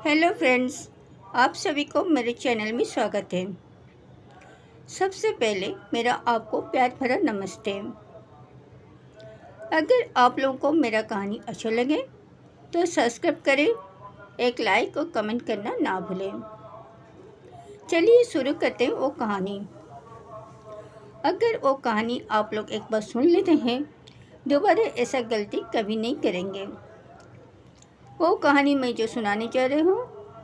Hello friends, आप सभी को मेरे चैनल में स्वागत है। सबसे पहले मेरा आपको प्यार भरा नमस्ते। अगर आप लोगों को मेरा कहानी अच्छा लगे तो सब्सक्राइब करें, एक लाइक और कमेंट करना ना भूलें। चलिए शुरू करते हैं वो कहानी। अगर वो कहानी आप लोग एक बार सुन लेते हैं, दोबारा ऐसा गलती कभी नहीं करेंगे। वो कहानी मैं जो सुनाने जा रही हूँ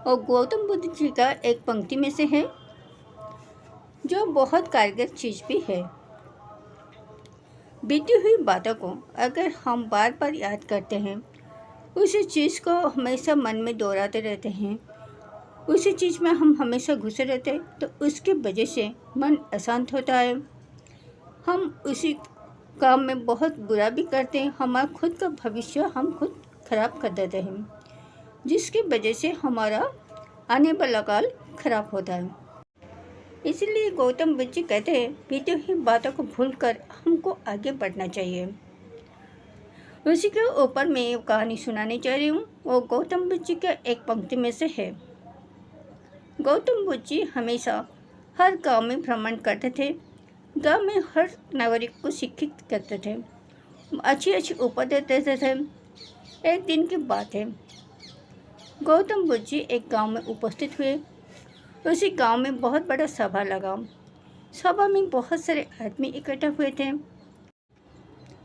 वो गौतम बुद्ध जी का एक पंक्ति में से है, जो बहुत कारगर चीज़ भी है। बीती हुई बातों को अगर हम बार बार याद करते हैं, उसी चीज़ को हमेशा मन में दोहराते रहते हैं, उसी चीज़ में हम हमेशा घुसे रहते हैं, तो उसकी वजह से मन अशांत होता है। हम उसी काम में बहुत बुरा भी करते हैं, हमारा खुद का भविष्य हम खुद खराब कर देते हैं, जिसकी वजह से हमारा आने वाला काल खराब होता है। इसलिए गौतम बुद्ध जी कहते हैं, बीती हुई बातों को भूलकर हमको आगे बढ़ना चाहिए। उसी के ऊपर मैं ये कहानी सुनाने जा रही हूँ। वो गौतम बुद्ध जी के एक पंक्ति में से है। गौतम बुद्ध जी हमेशा हर गांव में भ्रमण करते थे। गांव में हर नागरिक को शिक्षित करते थे, अच्छी अच्छी उपदेश देते थे। एक दिन की बात है, गौतम बुद्ध जी एक गांव में उपस्थित हुए। उसी गांव में बहुत बड़ा सभा लगा। सभा में बहुत सारे आदमी इकट्ठा हुए थे।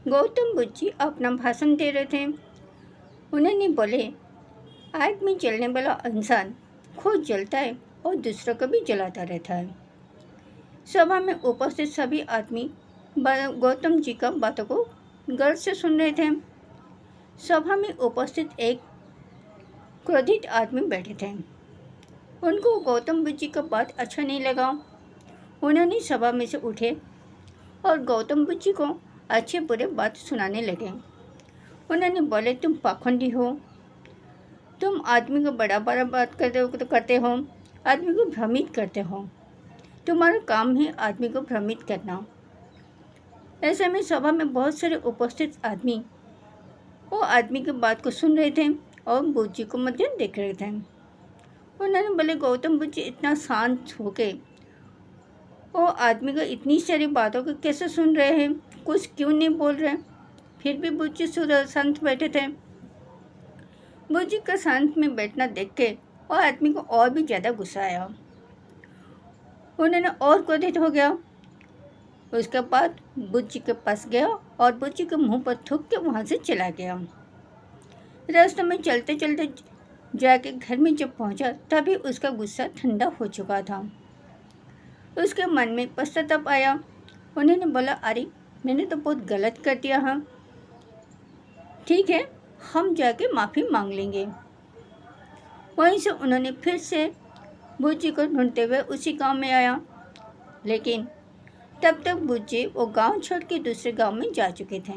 गौतम बुद्ध जी अपना भाषण दे रहे थे। उन्होंने बोले, आग में जलने वाला इंसान खुद जलता है और दूसरों को भी जलाता रहता है। सभा में उपस्थित सभी आदमी गौतम जी का बातों को गौर से सुन रहे थे। सभा में उपस्थित एक क्रोधित आदमी बैठे थे। उनको गौतम बुद्ध जी का बात अच्छा नहीं लगा। उन्होंने सभा में से उठे और गौतम बुद्ध जी को अच्छे बुरे बात सुनाने लगे। उन्होंने बोले, तुम पाखंडी हो, तुम आदमी को बड़ा बड़ा बात करते हो, आदमी को भ्रमित करते हो, तुम्हारा काम है आदमी को भ्रमित करना। ऐसे में सभा में बहुत सारे उपस्थित आदमी वो आदमी की बात को सुन रहे थे और बुद्ध जी को मध्य देख रहे थे। उन्होंने बोले, गौतम बुद्ध जी इतना शांत होके वो आदमी को इतनी सारी बातों को कैसे सुन रहे हैं, कुछ क्यों नहीं बोल रहे? फिर भी बुद्ध जी शांत बैठे थे। बुद्ध जी का शांत में बैठना देख के वो आदमी को और भी ज़्यादा गुस्सा आया। उन्होंने और क्रोधित हो गया। उसके बाद बुद्ध जी के पास गया और बुद्ध जी के मुँह पर थूक के वहाँ से चला गया। रास्ते में चलते चलते जाके घर में जब पहुंचा, तभी उसका गुस्सा ठंडा हो चुका था। उसके मन में पश्चाताप आया। उन्होंने बोला, अरे मैंने तो बहुत गलत कर दिया। हाँ ठीक है, हम जाके माफ़ी मांग लेंगे। वहीं से उन्होंने फिर से बुद्ध जी को ढूंढते हुए उसी गांव में आया। लेकिन तब तक बुद्ध जी वो गांव छोड़ के दूसरे गांव में जा चुके थे।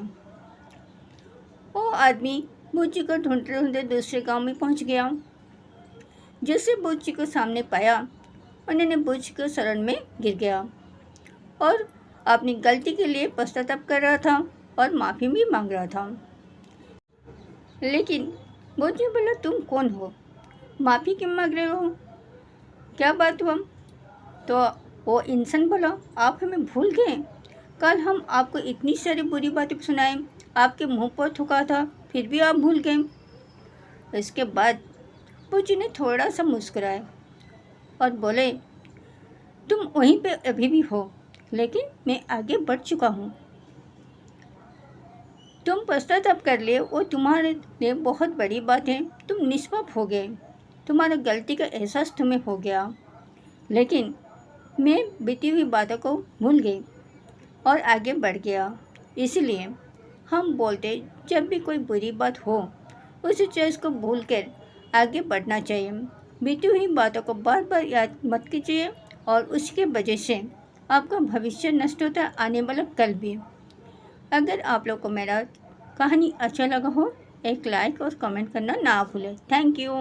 वो आदमी बुद्ध जी को ढूंढते ढूंढते दूसरे गांव में पहुंच गया। जैसे बुद्ध जी को सामने पाया, उन्होंने बुद्ध जी को शरण में गिर गया और अपनी गलती के लिए पश्चाताप कर रहा था और माफ़ी भी मांग रहा था। लेकिन बुद्ध जी बोला, तुम कौन हो, माफ़ी क्यों मांग रहे हो, क्या बात हुआ? तो वो इंसान बोला, आप हमें भूल गए? कल हम आपको इतनी सारी बुरी बातें सुनाए, आपके मुंह पर थूका था, फिर भी आप भूल गए। इसके बाद बुद्ध जी ने थोड़ा सा मुस्कुराए और बोले, तुम वहीं पे अभी भी हो, लेकिन मैं आगे बढ़ चुका हूँ। तुम पश्चाताप कर लिए, वो तुम्हारे लिए बहुत बड़ी बात है। तुम निष्पाप हो गए, तुम्हारा गलती का एहसास तुम्हें हो गया। लेकिन मैं बीती हुई बातों को भूल गई और आगे बढ़ गया। इसलिए हम बोलते, जब भी कोई बुरी बात हो, उस चीज़ को भूल कर आगे बढ़ना चाहिए। बीती हुई बातों को बार बार याद मत कीजिए और उसके वजह से आपका भविष्य नष्ट होता है, आने वाला कल भी। अगर आप लोग को मेरा कहानी अच्छा लगा हो, एक लाइक और कमेंट करना ना भूलें। Thank you.